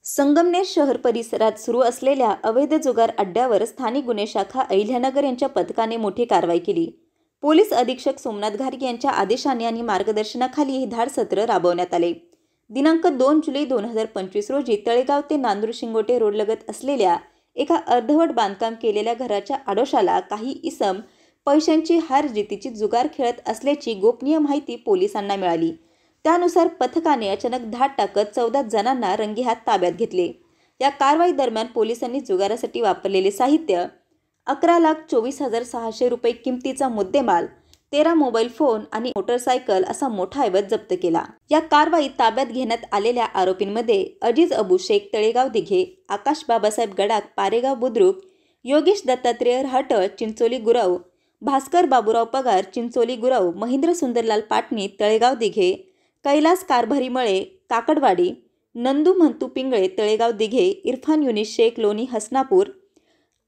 संगमनेर शहर परिसरात सुरू असलेल्या अवैध जुगार अड्ड्यावर स्थानिक गुन्हे शाखा अहिल्यानगर यांच्या पथकाने मोठी कारवाई केली। पोलीस अधीक्षक सोमनाथ घारगे यांच्या आदेशाने आणि मार्गदर्शनाखाली हे धाड सत्र राबवण्यात आले। दिनांक 2 जुलै 2025 रोजी तळेगाव ते नांदूर शिंगोटे रोडलगत असलेल्या एका अर्धवट बांधकाम केलेल्या घराच्या आडोशाला काही इसम पैशांची हारजीतीची जुगार खेळत असल्याची गोपनीय माहिती पोलिसांना मिळाली। त्यानुसार पथकाने अचानक धाड टाकत 14 जणांना रंगेहात ताब्यात घेतले। या कारवाई दरम्यान पोलिसांनी जुगारासाठी वापरलेले साहित्य, 11,24,600 रुपये किमतीचा मुद्देमाल, 13 मोबाईल फोन आणि मोटरसायकल असा मोठा ऐवज जप्त केला। या कारवाईत ताब्यात घेण्यात आलेल्या आरोपींमध्ये अजीज अबू शेख तळेगाव दिघे, आकाश बाबासाहेब गडाख पारेगाव बुद्रुक, योगेश दत्तात्रेय राहटळ चिंचोली गुरव, भास्कर बाबूराव पगार चिंचोली गुरव, महेंद्र सुंदरलाल पाटणी तळेगाव दिघे, कैलास कारभारी मळे काकडवाडी, नंदू महंतू पिंगळे तळेगाव दिघे, इरफान युनिस शेख लोणी हसनापूर,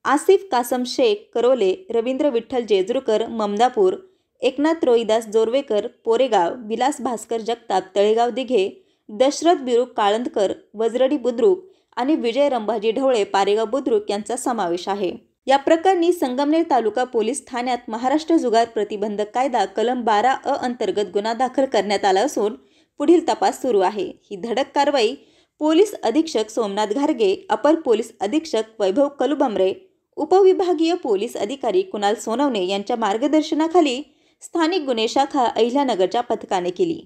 आसिफ कासम शेख करोले, रवींद्र विठ्ठल जेजुरकर ममदापूर, एकनाथ रोहिदास जोरवेकर पोरेगाव, विलास भास्कर जगताप तळेगाव दिघे, दशरथ बिरू काळंदकर वजरडी बुद्रुक आणि विजय रंभाजी ढवळे पारेगाव बुद्रुक यांचा समावेश आहे। या प्रकरणी संगमनेर तालुका पोलीस ठाण्यात महाराष्ट्र जुगार प्रतिबंधक कायदा कलम 12 अंतर्गत गुन्हा दाखल करण्यात आला असून पुढील तपास सुरू आहे। ही धडक कारवाई पोलीस अधीक्षक सोमनाथ घारगे, अपर पोलीस अधीक्षक वैभव कलुबंबरे, उपविभागीय पोलीस अधिकारी कुणाल सोनवणे यांच्या मार्गदर्शनाखाली स्थानिक गुन्हे शाखा अहिल्यानगरच्या पथकाने केली।